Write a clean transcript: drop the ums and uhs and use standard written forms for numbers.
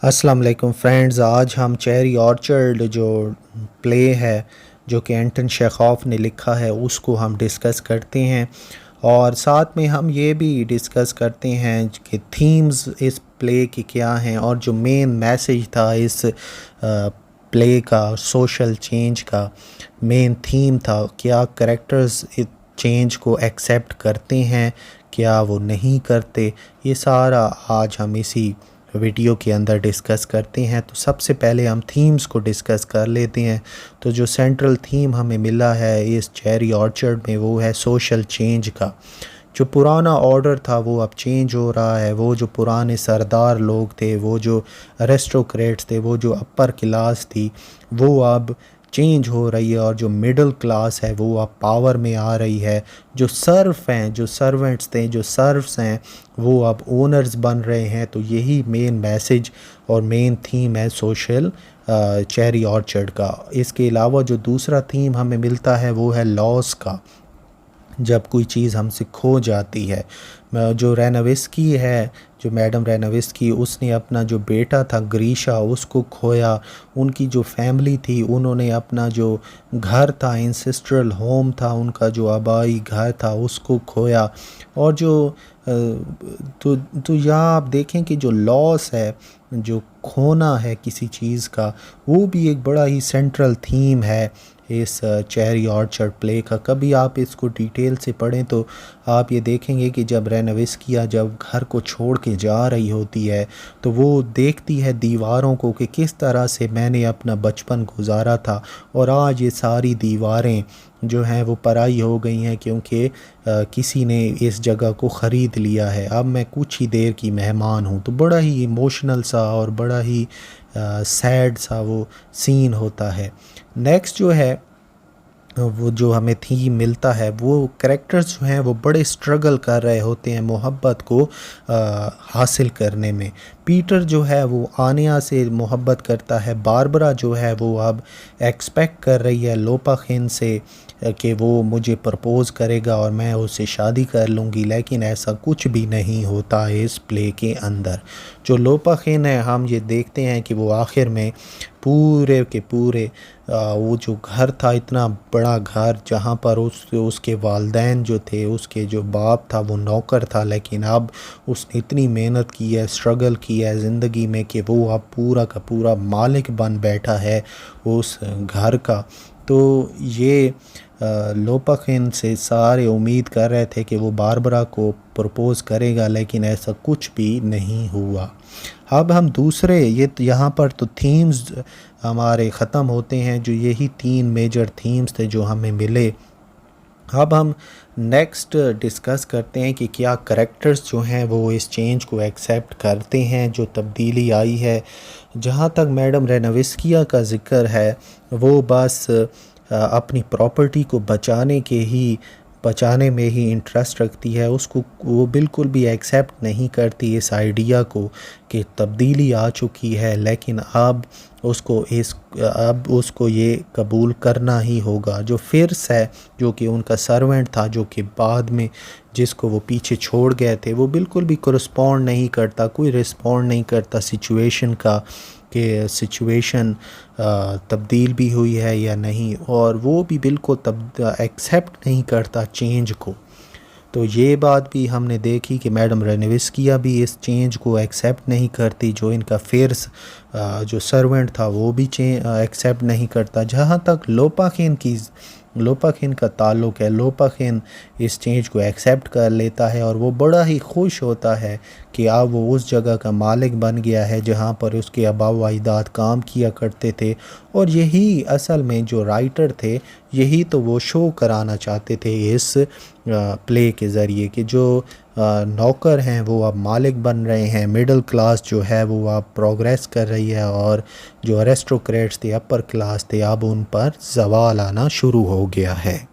अस्सलाम वालेकुम फ्रेंड्स। आज हम चेरी ऑर्चर्ड जो प्ले है जो कि एंटन चेखव ने लिखा है उसको हम डिस्कस करते हैं और साथ में हम ये भी डिस्कस करते हैं कि थीम्स इस प्ले की क्या हैं और जो मेन मैसेज था इस प्ले का, सोशल चेंज का मेन थीम था। क्या करेक्टर्स इस चेंज को एक्सेप्ट करते हैं, क्या वो नहीं करते, ये सारा आज हम इसी वीडियो के अंदर डिस्कस करते हैं। तो सबसे पहले हम थीम्स को डिस्कस कर लेते हैं। तो जो सेंट्रल थीम हमें मिला है इस चेरी ऑर्चर्ड में वो है सोशल चेंज का। जो पुराना ऑर्डर था वो अब चेंज हो रहा है। वो जो पुराने सरदार लोग थे, वो जो अरिस्टोक्रेट्स थे, वो जो अपर क्लास थी, वो अब चेंज हो रही है और जो मिडिल क्लास है वो अब पावर में आ रही है। जो सर्फ हैं, जो सर्वेंट्स थे, जो सर्व्स हैं, वो अब ओनर्स बन रहे हैं। तो यही मेन मैसेज और मेन थीम है सोशल चेरी ऑर्चर्ड का। इसके अलावा जो दूसरा थीम हमें मिलता है वो है लॉस का। जब कोई चीज़ हमसे खो जाती है, जो रेनाविस्की है, जो मैडम रेनाविस्की, उसने अपना जो बेटा था ग्रीशा उसको खोया। उनकी जो फैमिली थी उन्होंने अपना जो घर था, इंसेस्ट्रल होम था, उनका जो आबाई घर था उसको खोया। और जो तो यहाँ आप देखें कि जो लॉस है, जो खोना है किसी चीज़ का, वो भी एक बड़ा ही सेंट्रल थीम है इस चेरी ऑर्चर्ड प्ले का। कभी आप इसको डिटेल से पढ़ें तो आप ये देखेंगे कि जब रेनाविस्किया जब घर को छोड़ के जा रही होती है तो वो देखती है दीवारों को कि किस तरह से मैंने अपना बचपन गुजारा था और आज ये सारी दीवारें जो हैं वो पराई हो गई हैं क्योंकि किसी ने इस जगह को ख़रीद लिया है। अब मैं कुछ ही देर की मेहमान हूँ। तो बड़ा ही इमोशनल सा और बड़ा ही सैड सा वो सीन होता है। नेक्स्ट जो है वो जो हमें थीम मिलता है, वो कैरेक्टर्स जो हैं वो बड़े स्ट्रगल कर रहे होते हैं मोहब्बत को हासिल करने में। पीटर जो है वो आनिया से मोहब्बत करता है। बारबरा जो है वो अब एक्सपेक्ट कर रही है लोपाखिन से कि वो मुझे प्रपोज़ करेगा और मैं उससे शादी कर लूँगी, लेकिन ऐसा कुछ भी नहीं होता है इस प्ले के अंदर। जो लोपाखिन है, हम ये देखते हैं कि वो आखिर में पूरे के पूरे वो जो घर था, इतना बड़ा घर जहाँ पर उसके वालिदैन जो थे, उसके जो बाप था वो नौकर था, लेकिन अब उसने इतनी मेहनत की है, स्ट्रगल की है ज़िंदगी में कि वो अब पूरा का पूरा मालिक बन बैठा है उस घर का। तो ये लोपाखिन से सारे उम्मीद कर रहे थे कि वो बारबरा को प्रपोज़ करेगा, लेकिन ऐसा कुछ भी नहीं हुआ। अब हम दूसरे यहाँ पर तो थीम्स हमारे ख़त्म होते हैं। जो यही 3 मेजर थीम्स थे जो हमें मिले। अब हम नेक्स्ट डिस्कस करते हैं कि क्या करेक्टर्स जो हैं वो इस चेंज को एक्सेप्ट करते हैं, जो तब्दीली आई है। जहाँ तक मैडम रेनाविस्किया का ज़िक्र है, वो बस अपनी प्रॉपर्टी को बचाने में ही इंटरेस्ट रखती है। उसको वो बिल्कुल भी एक्सेप्ट नहीं करती इस आइडिया को कि तब्दीली आ चुकी है, लेकिन अब उसको ये कबूल करना ही होगा। जो फिर्स है, जो कि उनका सर्वेंट था, जो कि बाद में जिसको वो पीछे छोड़ गए थे, वो बिल्कुल भी कोरिस्पॉन्ड नहीं करता, कोई रिस्पॉन्ड नहीं करता सिचुएशन का कि सिचुएशन तब्दील भी हुई है या नहीं, और वो भी बिल्कुल एक्सेप्ट नहीं करता चेंज को। तो ये बात भी हमने देखी कि मैडम रेनाविस्किया भी इस चेंज को एक्सेप्ट नहीं करती। जो इनका फिर्स जो सर्वेंट था वो भी एक्सेप्ट नहीं करता। जहाँ तक लोपाखिन का ताल्लुक़ है, लोपाखिन इस चेंज को एक्सेप्ट कर लेता है और वो बड़ा ही खुश होता है कि अब वो उस जगह का मालिक बन गया है जहाँ पर उसके आबा व अजदाद काम किया करते थे। और यही असल में जो राइटर थे, यही तो वो शो कराना चाहते थे इस प्ले के ज़रिए कि जो नौकर हैं वो अब मालिक बन रहे हैं, मिडिल क्लास जो है वो अब प्रोग्रेस कर रही है और जो अरिस्टोक्रेट्स थे, अपर क्लास थे, अब उन पर ज़वाल आना शुरू हो गया है।